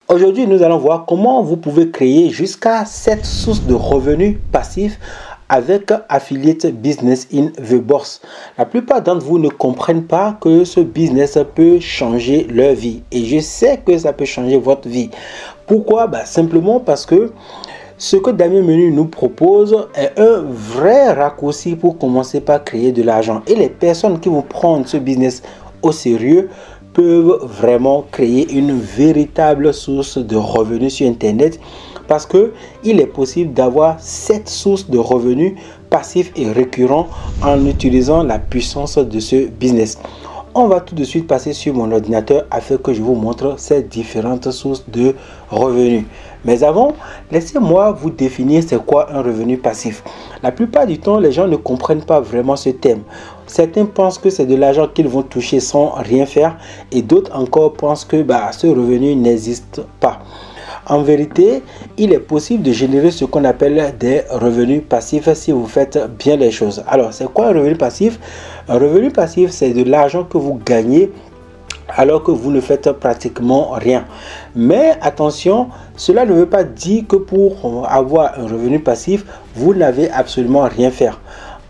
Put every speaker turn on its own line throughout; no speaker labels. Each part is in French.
Aujourd'hui, nous allons voir comment vous pouvez créer jusqu'à 7 sources de revenus passifs avec Affiliate Business in the Bourse. La plupart d'entre vous ne comprennent pas que ce business peut changer leur vie. Et je sais que ça peut changer votre vie. Pourquoi? Simplement parce que ce que Damien Menu nous propose est un vrai raccourci pour commencer par créer de l'argent. Et les personnes qui vont prendre ce business au sérieux peuvent vraiment créer une véritable source de revenus sur Internet, parce que il est possible d'avoir 7 sources de revenus passifs et récurrents en utilisant la puissance de ce business. On va tout de suite passer sur mon ordinateur afin que je vous montre ces différentes sources de revenus. Mais avant, laissez-moi vous définir c'est quoi un revenu passif. La plupart du temps, les gens ne comprennent pas vraiment ce thème. Certains pensent que c'est de l'argent qu'ils vont toucher sans rien faire et d'autres encore pensent que ce revenu n'existe pas. En vérité, il est possible de générer ce qu'on appelle des revenus passifs si vous faites bien les choses. Alors, c'est quoi un revenu passif? Un revenu passif, c'est de l'argent que vous gagnez alors que vous ne faites pratiquement rien. Mais attention, cela ne veut pas dire que pour avoir un revenu passif, vous n'avez absolument rien faire.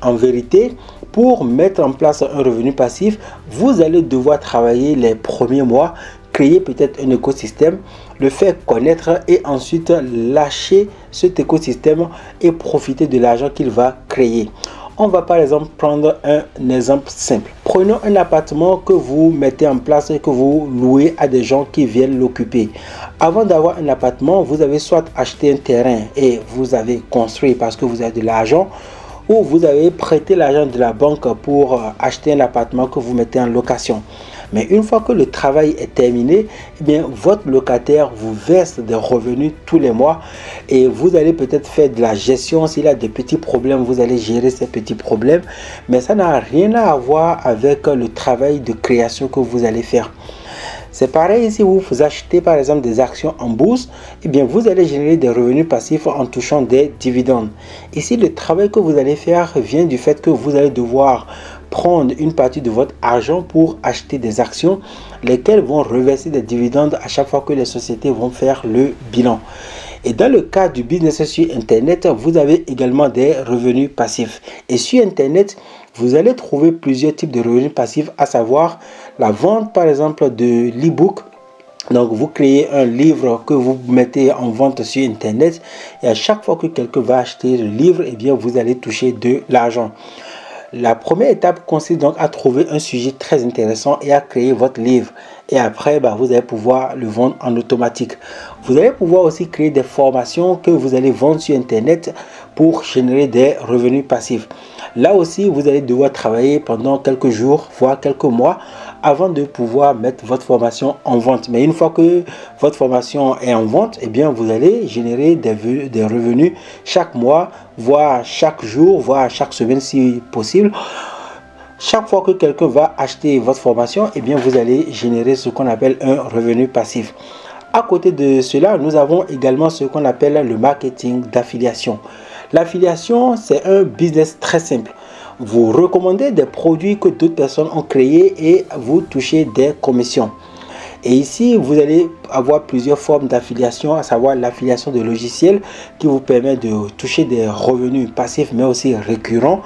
En vérité, pour mettre en place un revenu passif, vous allez devoir travailler les premiers mois, créer peut-être un écosystème, le faire connaître et ensuite lâcher cet écosystème et profiter de l'argent qu'il va créer. On va par exemple prendre un exemple simple. Prenons un appartement que vous mettez en place et que vous louez à des gens qui viennent l'occuper. Avant d'avoir un appartement, vous avez soit acheté un terrain et vous avez construit parce que vous avez de l'argent, ou vous avez prêté l'argent de la banque pour acheter un appartement que vous mettez en location. Mais une fois que le travail est terminé, votre locataire vous verse des revenus tous les mois et vous allez peut-être faire de la gestion. S'il a des petits problèmes, vous allez gérer ces petits problèmes. Mais ça n'a rien à voir avec le travail de création que vous allez faire. C'est pareil si vous achetez par exemple des actions en bourse, vous allez générer des revenus passifs en touchant des dividendes. Ici, le travail que vous allez faire vient du fait que vous allez devoir prendre une partie de votre argent pour acheter des actions, lesquelles vont reverser des dividendes à chaque fois que les sociétés vont faire le bilan. Et dans le cas du business sur Internet, vous avez également des revenus passifs. Et sur Internet, vous allez trouver plusieurs types de revenus passifs, à savoir la vente par exemple de l'e-book. Donc vous créez un livre que vous mettez en vente sur Internet et à chaque fois que quelqu'un va acheter le livre, vous allez toucher de l'argent. La première étape consiste donc à trouver un sujet très intéressant et à créer votre livre. Et après, vous allez pouvoir le vendre en automatique. Vous allez pouvoir aussi créer des formations que vous allez vendre sur Internet pour générer des revenus passifs. Là aussi, vous allez devoir travailler pendant quelques jours, voire quelques mois, avant de pouvoir mettre votre formation en vente. Mais une fois que votre formation est en vente, vous allez générer des revenus chaque mois, voire chaque jour, voire chaque semaine si possible. Chaque fois que quelqu'un va acheter votre formation, vous allez générer ce qu'on appelle un revenu passif. À côté de cela, nous avons également ce qu'on appelle le marketing d'affiliation. L'affiliation, c'est un business très simple. Vous recommandez des produits que d'autres personnes ont créés et vous touchez des commissions. Et ici, vous allez avoir plusieurs formes d'affiliation, à savoir l'affiliation de logiciels qui vous permet de toucher des revenus passifs mais aussi récurrents.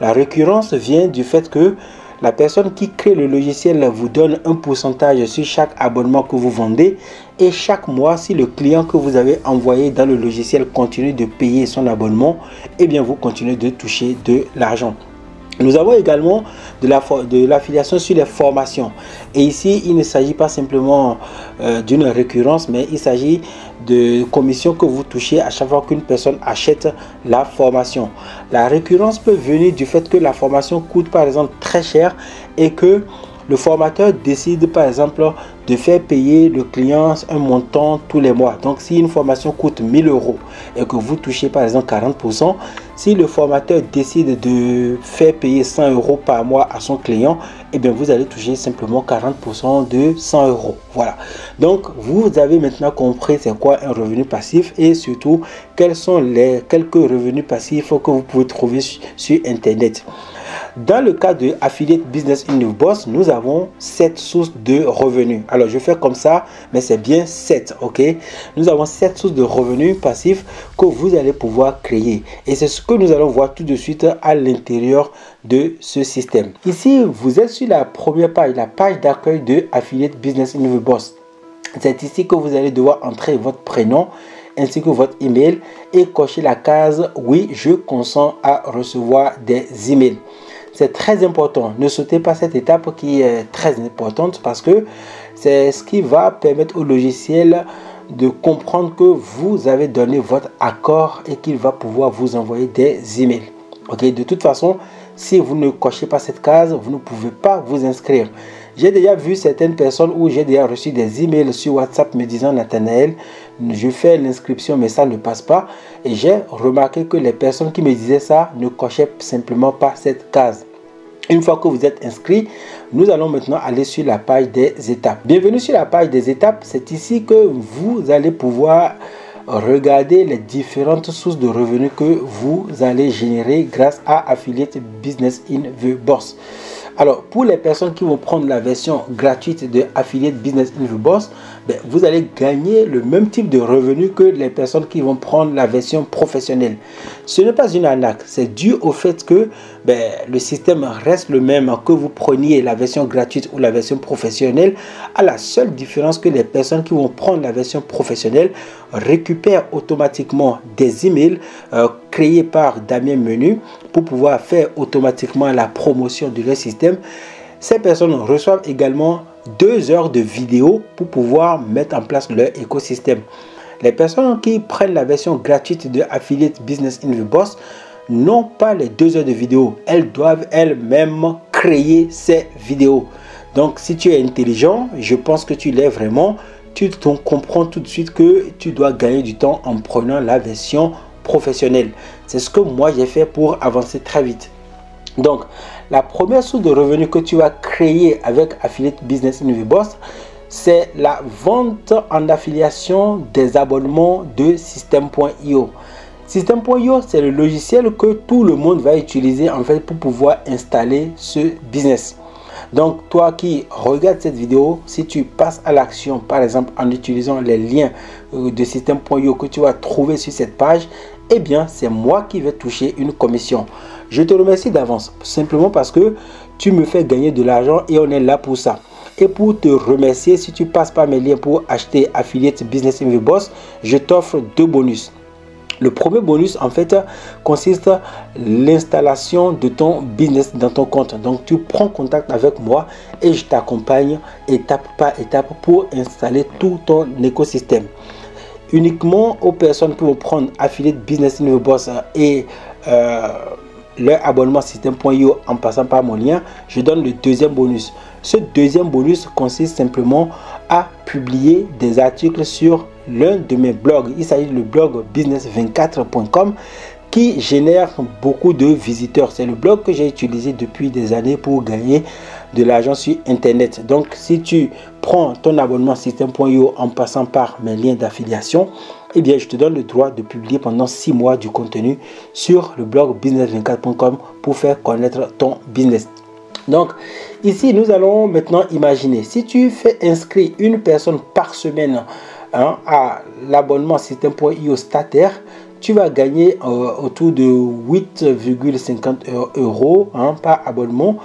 La récurrence vient du fait que la personne qui crée le logiciel vous donne un pourcentage sur chaque abonnement que vous vendez et chaque mois, si le client que vous avez envoyé dans le logiciel continue de payer son abonnement, vous continuez de toucher de l'argent. Nous avons également de l'affiliation sur les formations. Et ici, il ne s'agit pas simplement d'une récurrence, mais il s'agit de commissions que vous touchez à chaque fois qu'une personne achète la formation. La récurrence peut venir du fait que la formation coûte par exemple très cher et que le formateur décide par exemple de faire payer le client un montant tous les mois. Donc si une formation coûte 1000 € et que vous touchez par exemple 40%, si le formateur décide de faire payer 100 € par mois à son client, vous allez toucher simplement 40% de 100 €. Voilà. Donc vous avez maintenant compris c'est quoi un revenu passif et surtout quels sont les quelques revenus passifs que vous pouvez trouver sur Internet. Dans le cas de Affiliate Business InViewBoss, nous avons 7 sources de revenus. Alors, je fais comme ça, mais c'est bien 7, ok? Nous avons 7 sources de revenus passifs que vous allez pouvoir créer. Et c'est ce que nous allons voir tout de suite à l'intérieur de ce système. Ici, vous êtes sur la première page, la page d'accueil de Affiliate Business InViewBoss. C'est ici que vous allez devoir entrer votre prénom ainsi que votre email et cocher la case oui, je consens à recevoir des emails. C'est très important. Ne sautez pas cette étape qui est très importante parce que c'est ce qui va permettre au logiciel de comprendre que vous avez donné votre accord et qu'il va pouvoir vous envoyer des emails. Ok, de toute façon, si vous ne cochez pas cette case, vous ne pouvez pas vous inscrire. J'ai déjà vu certaines personnes où j'ai déjà reçu des emails sur WhatsApp me disant Nathanaël, je fais l'inscription mais ça ne passe pas. Et j'ai remarqué que les personnes qui me disaient ça ne cochaient simplement pas cette case. Une fois que vous êtes inscrit, nous allons maintenant aller sur la page des étapes. Bienvenue sur la page des étapes. C'est ici que vous allez pouvoir regarder les différentes sources de revenus que vous allez générer grâce à Affiliate Business InViewBoss. Alors, pour les personnes qui vont prendre la version gratuite de Affiliate Business InViewBoss, vous allez gagner le même type de revenus que les personnes qui vont prendre la version professionnelle. Ce n'est pas une arnaque, c'est dû au fait que le système reste le même, que vous preniez la version gratuite ou la version professionnelle. À la seule différence que les personnes qui vont prendre la version professionnelle récupèrent automatiquement des emails créés par Damien Menu pour pouvoir faire automatiquement la promotion de leur système. Ces personnes reçoivent également 2 heures de vidéo pour pouvoir mettre en place leur écosystème. Les personnes qui prennent la version gratuite de Affiliate Business InViewBoss n'ont pas les 2 heures de vidéo. Elles doivent elles-mêmes créer ces vidéos. Donc, si tu es intelligent, je pense que tu l'es vraiment, tu comprends tout de suite que tu dois gagner du temps en prenant la version professionnelle. C'est ce que moi j'ai fait pour avancer très vite. Donc, la première source de revenus que tu vas créer avec Affiliate Business InViewBoss, c'est la vente en affiliation des abonnements de System.io. System.io, c'est le logiciel que tout le monde va utiliser en fait pour pouvoir installer ce business. Donc, toi qui regardes cette vidéo, si tu passes à l'action, par exemple en utilisant les liens de System.io que tu vas trouver sur cette page, eh bien, c'est moi qui vais toucher une commission. Je te remercie d'avance, simplement parce que tu me fais gagner de l'argent et on est là pour ça. Et pour te remercier, si tu passes par mes liens pour acheter Affiliate Business InViewBoss, je t'offre 2 bonus. Le premier bonus, en fait, consiste à l'installation de ton business dans ton compte. Donc, tu prends contact avec moi et je t'accompagne étape par étape pour installer tout ton écosystème. Uniquement aux personnes qui vont prendre Affiliate Business InViewBoss et leur abonnement System.io en passant par mon lien, je donne le deuxième bonus. Ce deuxième bonus consiste simplement à publier des articles sur l'un de mes blogs. Il s'agit du blog business24.com qui génère beaucoup de visiteurs. C'est le blog que j'ai utilisé depuis des années pour gagner de l'argent sur Internet. Donc, si tu prends ton abonnement System.io en passant par mes liens d'affiliation, eh bien, je te donne le droit de publier pendant 6 mois du contenu sur le blog business24.com pour faire connaître ton business. Donc, ici, nous allons maintenant imaginer, si tu fais inscrire une personne par semaine à l'abonnement System.io Starter, tu vas gagner autour de 8,50 € par abonnement.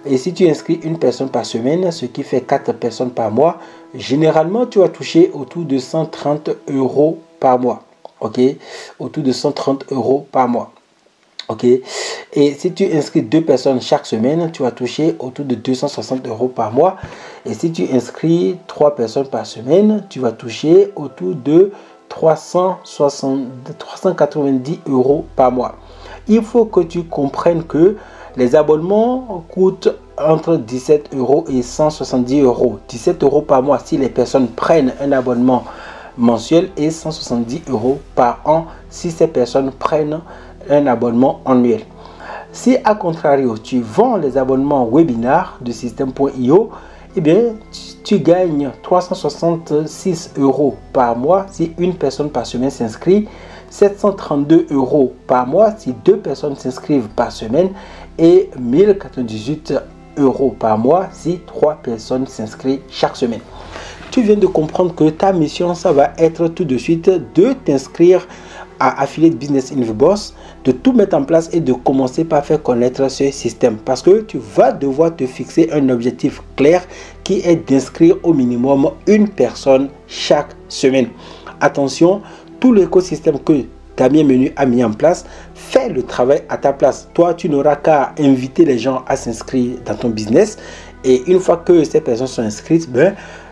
Et si tu inscris une personne par semaine, ce qui fait 4 personnes par mois, généralement, tu vas toucher autour de 130 € par mois. Ok, autour de 130 € par mois. Ok, et si tu inscris 2 personnes chaque semaine, tu vas toucher autour de 260 € par mois. Et si tu inscris 3 personnes par semaine, tu vas toucher autour de 390 € par mois. Il faut que tu comprennes que les abonnements coûtent entre 17 € et 170 €. 17 € par mois si les personnes prennent un abonnement mensuel et 170 € par an si ces personnes prennent un abonnement annuel. Si à contrario tu vends les abonnements webinaires de System.io, eh bien tu gagnes 366 € par mois si une personne par semaine s'inscrit, 732 € par mois si 2 personnes s'inscrivent par semaine et 1098 € par mois si 3 personnes s'inscrivent chaque semaine. Tu viens de comprendre que ta mission, ça va être tout de suite de t'inscrire à Affiliate Business Infobox, de tout mettre en place et de commencer par faire connaître ce système, parce que tu vas devoir te fixer un objectif clair qui est d'inscrire au minimum une personne chaque semaine. Attention, tout l'écosystème que Damien Menu a mis en place fait le travail à ta place. Toi, tu n'auras qu'à inviter les gens à s'inscrire dans ton business, et une fois que ces personnes sont inscrites,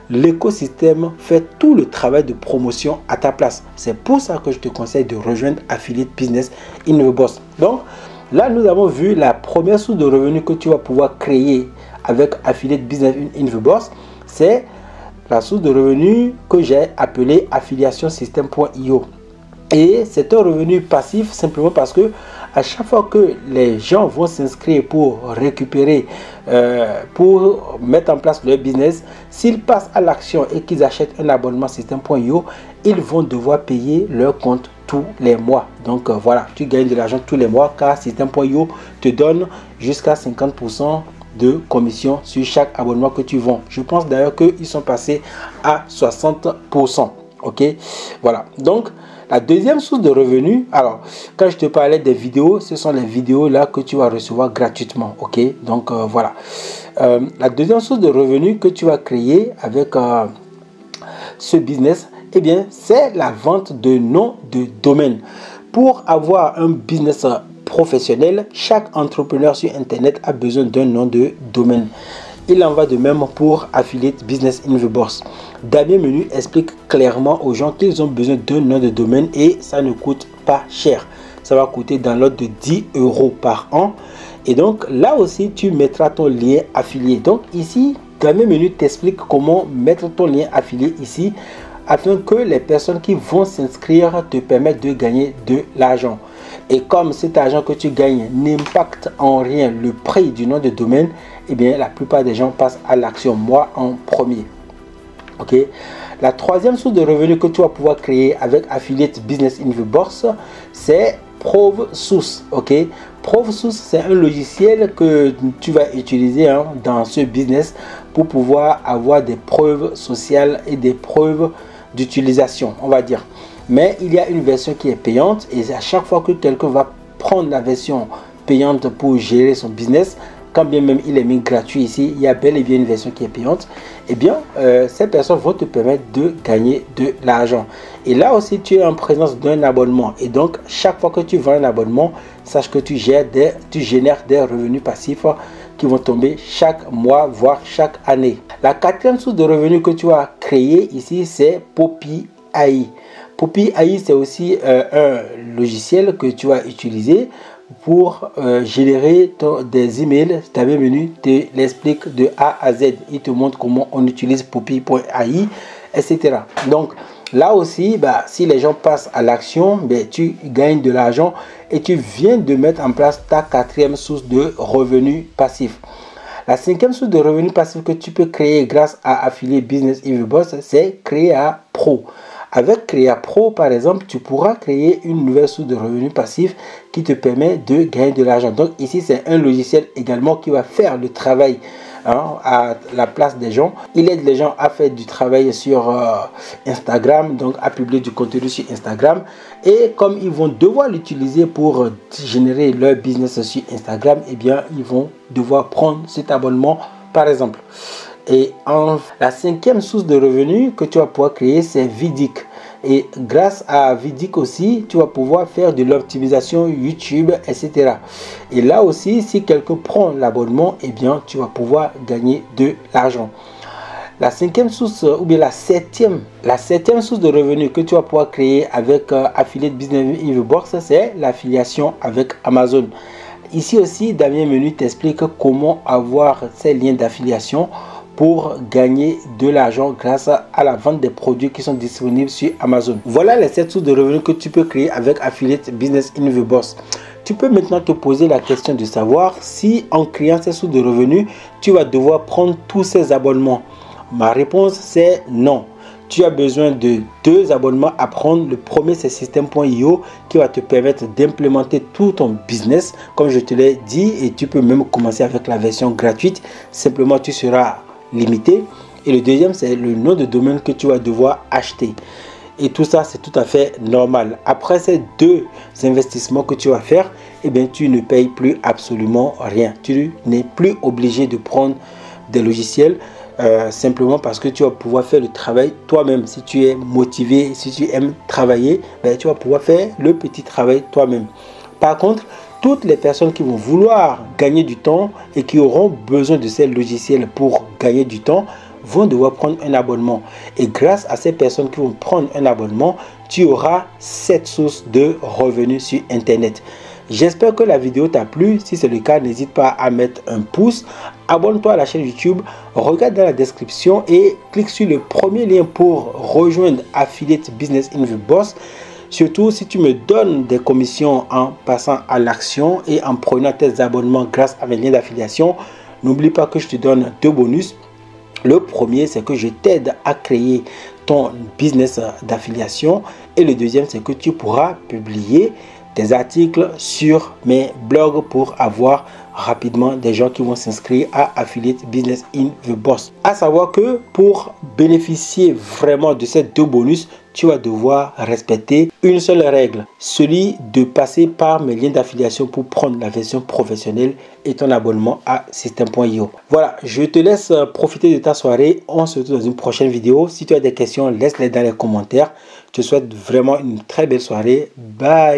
l'écosystème fait tout le travail de promotion à ta place. C'est pour ça que je te conseille de rejoindre Affiliate Business Infobox. Donc là, nous avons vu la première source de revenus que tu vas pouvoir créer avec Affiliate Business Infobox. C'est la source de revenus que j'ai appelée affiliationsystem.io. Et c'est un revenu passif simplement parce que à chaque fois que les gens vont s'inscrire pour récupérer, pour mettre en place leur business, s'ils passent à l'action et qu'ils achètent un abonnement System.io, ils vont devoir payer leur compte tous les mois. Donc voilà, tu gagnes de l'argent tous les mois car System.io te donne jusqu'à 50% de commission sur chaque abonnement que tu vends. Je pense d'ailleurs qu'ils sont passés à 60%. Ok, voilà. Donc la deuxième source de revenus, alors quand je te parlais des vidéos, ce sont les vidéos là que tu vas recevoir gratuitement. Ok, donc voilà. La deuxième source de revenus que tu vas créer avec ce business, eh bien, c'est la vente de noms de domaine. Pour avoir un business professionnel, chaque entrepreneur sur Internet a besoin d'un nom de domaine. Il en va de même pour Affiliate Business Infobox. Damien Menu explique clairement aux gens qu'ils ont besoin d'un nom de domaine et ça ne coûte pas cher. Ça va coûter dans l'ordre de 10 € par an. Et donc là aussi, tu mettras ton lien affilié. Donc ici, Damien Menu t'explique comment mettre ton lien affilié ici afin que les personnes qui vont s'inscrire te permettent de gagner de l'argent. Et comme cet argent que tu gagnes n'impacte en rien le prix du nom de domaine, eh bien la plupart des gens passent à l'action, moi en premier. Ok. La troisième source de revenus que tu vas pouvoir créer avec Affiliate Business Infobox, c'est ProveSource. Ok. ProveSource, c'est un logiciel que tu vas utiliser dans ce business pour pouvoir avoir des preuves sociales et des preuves d'utilisation, on va dire. Mais il y a une version qui est payante et à chaque fois que quelqu'un va prendre la version payante pour gérer son business, quand bien même il est mis gratuit ici, il y a bel et bien une version qui est payante, et bien ces personnes vont te permettre de gagner de l'argent. Et là aussi, tu es en présence d'un abonnement. Et donc, chaque fois que tu vends un abonnement, sache que tu génères des revenus passifs qui vont tomber chaque mois, voire chaque année. La quatrième source de revenus que tu vas créer ici, c'est Poppy AI. Poppy AI, c'est aussi un logiciel que tu vas utiliser pour générer des emails. Damien Menu te l'explique de A à Z. Il te montre comment on utilise Poppy.ai, etc. Donc là aussi, si les gens passent à l'action, tu gagnes de l'argent et tu viens de mettre en place ta quatrième source de revenus passifs. La cinquième source de revenus passifs que tu peux créer grâce à Affiliate Business Infobox, c'est Créa Pro. Avec Créa Pro, par exemple, tu pourras créer une nouvelle source de revenus passifs qui te permet de gagner de l'argent. Donc ici, c'est un logiciel également qui va faire le travail à la place des gens. Il aide les gens à faire du travail sur Instagram, donc à publier du contenu sur Instagram. Et comme ils vont devoir l'utiliser pour générer leur business sur Instagram, eh bien, ils vont devoir prendre cet abonnement, par exemple. Et la cinquième source de revenus que tu vas pouvoir créer, c'est Vidic. Et grâce à Vidic aussi, tu vas pouvoir faire de l'optimisation YouTube, etc. Et là aussi, si quelqu'un prend l'abonnement, eh bien, tu vas pouvoir gagner de l'argent. La cinquième source, ou bien la septième source de revenus que tu vas pouvoir créer avec Affiliate Business Infobox, c'est l'affiliation avec Amazon. Ici aussi, Damien Menu t'explique comment avoir ces liens d'affiliation pour gagner de l'argent grâce à la vente des produits qui sont disponibles sur Amazon. Voilà les 7 sources de revenus que tu peux créer avec Affiliate Business Infobox. Tu peux maintenant te poser la question de savoir si en créant ces sources de revenus, tu vas devoir prendre tous ces abonnements. Ma réponse c'est non. tu as besoin de 2 abonnements à prendre. Le premier, c'est System.io qui va te permettre d'implémenter tout ton business, comme je te l'ai dit, et tu peux même commencer avec la version gratuite. Simplement, tu seras limité. Et le deuxième, c'est le nom de domaine que tu vas devoir acheter. Et tout ça, c'est tout à fait normal. Après ces 2 investissements que tu vas faire, eh bien, tu ne payes plus absolument rien. Tu n'es plus obligé de prendre des logiciels simplement parce que tu vas pouvoir faire le travail toi-même. Si tu es motivé, si tu aimes travailler, ben, tu vas pouvoir faire le petit travail toi-même. Par contre, toutes les personnes qui vont vouloir gagner du temps et qui auront besoin de ces logiciels pour gagner du temps vont devoir prendre un abonnement. Et grâce à ces personnes qui vont prendre un abonnement, tu auras cette source de revenus sur Internet. J'espère que la vidéo t'a plu. Si c'est le cas, n'hésite pas à mettre un pouce. Abonne-toi à la chaîne YouTube. Regarde dans la description et clique sur le premier lien pour rejoindre Affiliate Business in the Boss. Surtout si tu me donnes des commissions en passant à l'action et en prenant tes abonnements grâce à mes liens d'affiliation. N'oublie pas que je te donne 2 bonus. Le premier, c'est que je t'aide à créer ton business d'affiliation. Et le deuxième, c'est que tu pourras publier des articles sur mes blogs pour avoir rapidement des gens qui vont s'inscrire à Affiliate Business in the Boss. À savoir que pour bénéficier vraiment de ces 2 bonus, tu vas devoir respecter une seule règle, celui de passer par mes liens d'affiliation pour prendre la version professionnelle et ton abonnement à System.io. Voilà, je te laisse profiter de ta soirée. On se retrouve dans une prochaine vidéo. Si tu as des questions, laisse-les dans les commentaires. Je te souhaite vraiment une très belle soirée. Bye.